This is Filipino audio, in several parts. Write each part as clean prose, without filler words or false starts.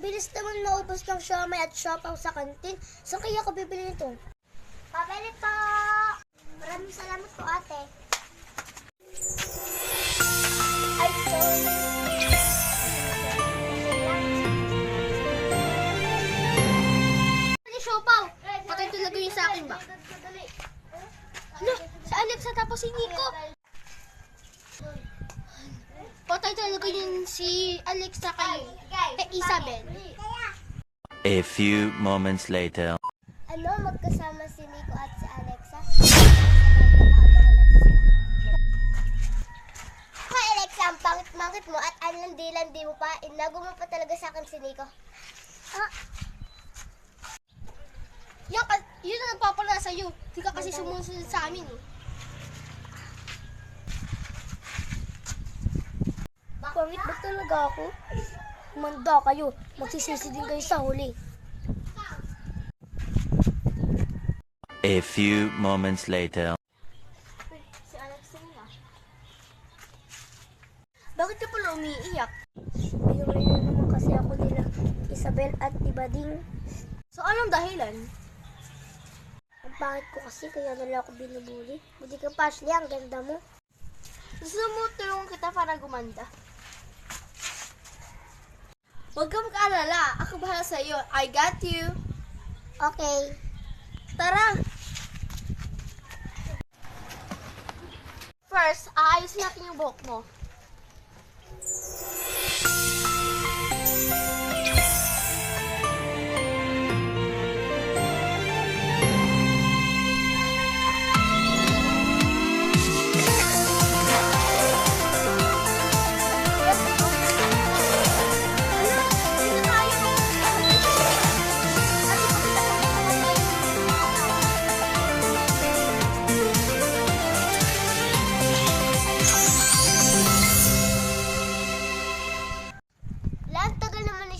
bilis naman naubos ng siomay at siopaw sa kantin. Saan kaya ako bibili nito? Pabili po! Maraming salamat po, ate. Ay, sorry. Ano, siopaw? Patay talaga yun sa akin ba? Ano? Si Alexa tapos si Nico. Patay talaga yun si Alexa kay Isabel. A few moments later. Ano, magkasama si Nico at si Alexa? Hoy Alexa, ang pangit-mangit mo at ang landi-landi mo pa. Inago mo pa talaga sa akin si Nico. Ah. Yun ang nagpapala sa'yo. Hindi ka kasi sumusunod sa amin eh. Pangit ba talaga ako? Humanda kayo. Magsisisi din kayo sa huli. A few moments later. Si Alexa nga. Bakit ka pala umiiyak? Binuli na naman kasi ako nila Isabel at Ibading. So anong dahilan? Ang pangit ko kasi kaya nila ako binubuli. Buti ka pa, Ashley, ang ganda mo. Gusto mo tulungan kita para gumanda? Huwag kang mag-alala. Ako bahala sa'yo. I got you. Okay. Tara. First, aayusin natin yung buhok mo.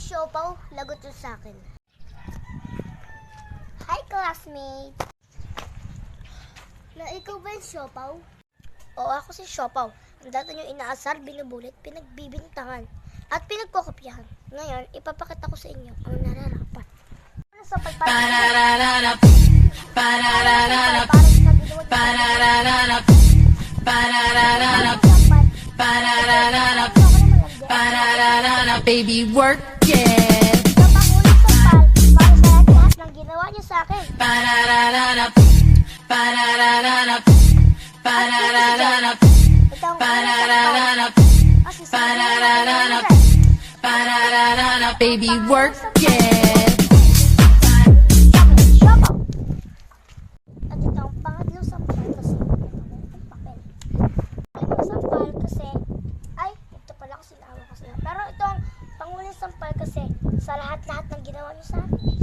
Siopaw, lagot yun sa akin. Hi, classmate! Na ikaw ba yung siopaw? Oo, ako si siopaw. Ang dati nyo inaasar, binubulit, pinagbibintangan, at pinagkokopyahan. Ngayon, ipapakita ko sa inyo ang nararapat. Ano sa pagpapakita? Baby, work it. Napakulit sa para sa lahat ng ginawa niyo sa akin. Baby, work it. At ito ang pangatlong sampal kasi ang papel. Ito sampal kasi ay, ito pala kasi nawa kasi. Pero ito ang panguling sampal kasi sa lahat-lahat ng ginawa niyo sa akin.